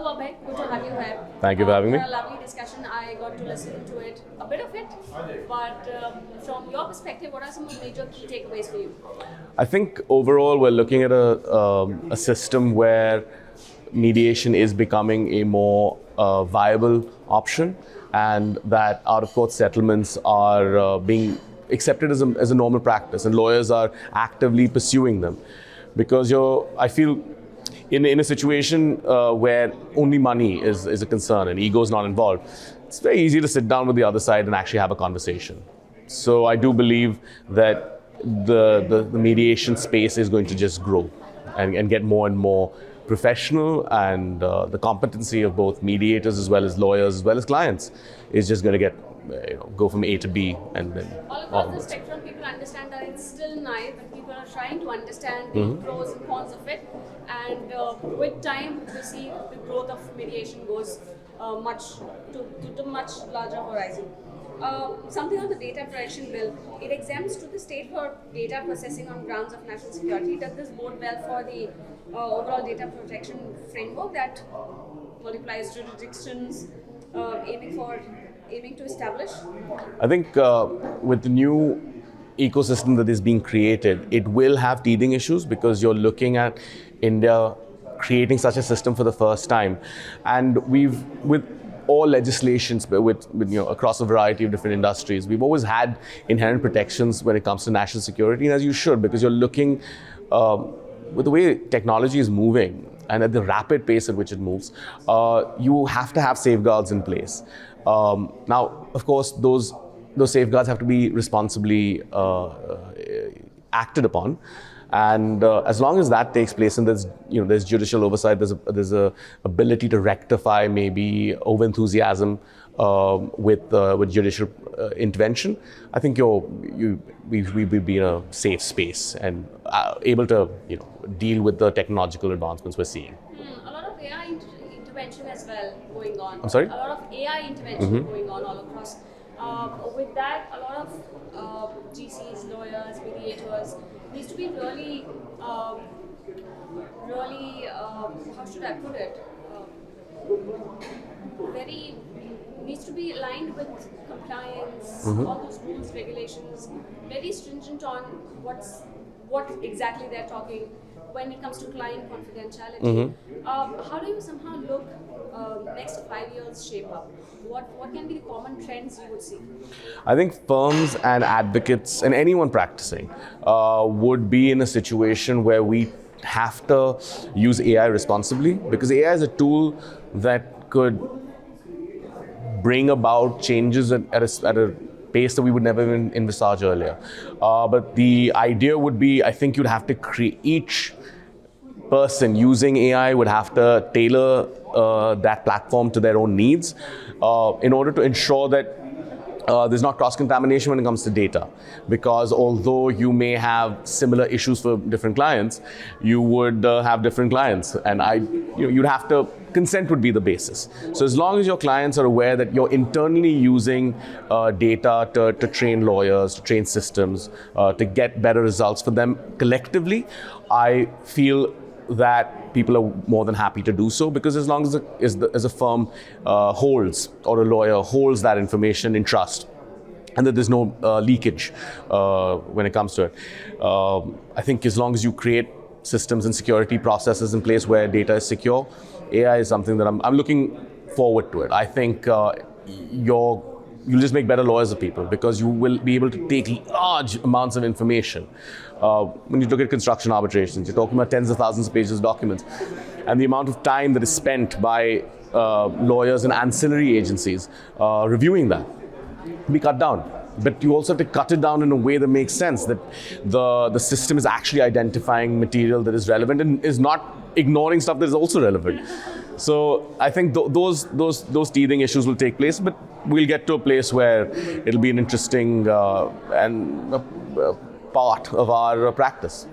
Abhay, good to have you here. Thank you for having me. A lovely discussion. I got to listen to it, a bit of it. But from your perspective, what are some of the major key takeaways for you? I think overall we're looking at a system where mediation is becoming a more viable option, and that out-of-court settlements are being accepted as a normal practice, and lawyers are actively pursuing them. Because I feel in a situation where only money is a concern and ego is not involved, it's very easy to sit down with the other side and actually have a conversation. So I do believe that the mediation space is going to just grow and get more and more professional, and the competency of both mediators as well as lawyers as well as clients is just going to get go from A to B and then all across the spectrum. People understand that it's still naive, and people are trying to understand the pros and cons of it. And with time, we see the growth of mediation goes much larger horizon. Something on the data protection bill, it exempts to the state for data processing on grounds of national security. Does this bode well for the overall data protection framework that multiplies jurisdictions aiming to establish? I think with the new ecosystem that is being created, it will have teething issues, because you're looking at India creating such a system for the first time, and with all legislations with across a variety of different industries, we've always had inherent protections when it comes to national security, and as you should, because you're looking with the way technology is moving and at the rapid pace at which it moves, you have to have safeguards in place. Now, of course, those safeguards have to be responsibly acted upon. And as long as that takes place, and there's judicial oversight, there's a ability to rectify maybe overenthusiasm with judicial intervention, I think we will be in a safe space and able to deal with the technological advancements we're seeing. A lot of AI intervention as well going on. I'm sorry? A lot of AI intervention going on all across. With that, a lot of GCs, lawyers, mediators needs to be really, how should I put it? Needs to be aligned with compliance, all those rules, regulations, very stringent on what exactly they're talking when it comes to client confidentiality. How do you somehow look next 5 years shape up? What can be the common trends you would see? I think firms and advocates and anyone practicing would be in a situation where we have to use AI responsibly, because AI is a tool that could bring about changes at a pace that we would never even envisage earlier. But the idea would be, I think you'd have to create, each person using AI would have to tailor that platform to their own needs in order to ensure that there's not cross-contamination when it comes to data. Because although you may have similar issues for different clients, you would have different clients, and you'd have to, consent would be the basis. So as long as your clients are aware that you're internally using data to train lawyers, to train systems, to get better results for them collectively, I feel that people are more than happy to do so, because as long as a firm holds, or a lawyer holds that information in trust, and that there's no leakage when it comes to it, I think as long as you create systems and security processes in place where data is secure, AI is something that I'm looking forward to it. I think you'll just make better lawyers of people, because you will be able to take large amounts of information. When you look at construction arbitrations, you're talking about tens of thousands of pages of documents, and the amount of time that is spent by lawyers and ancillary agencies reviewing that be cut down. But you also have to cut it down in a way that makes sense, that the system is actually identifying material that is relevant and is not ignoring stuff that is also relevant. So I think those teething issues will take place, but we'll get to a place where it'll be an interesting and part of our practice.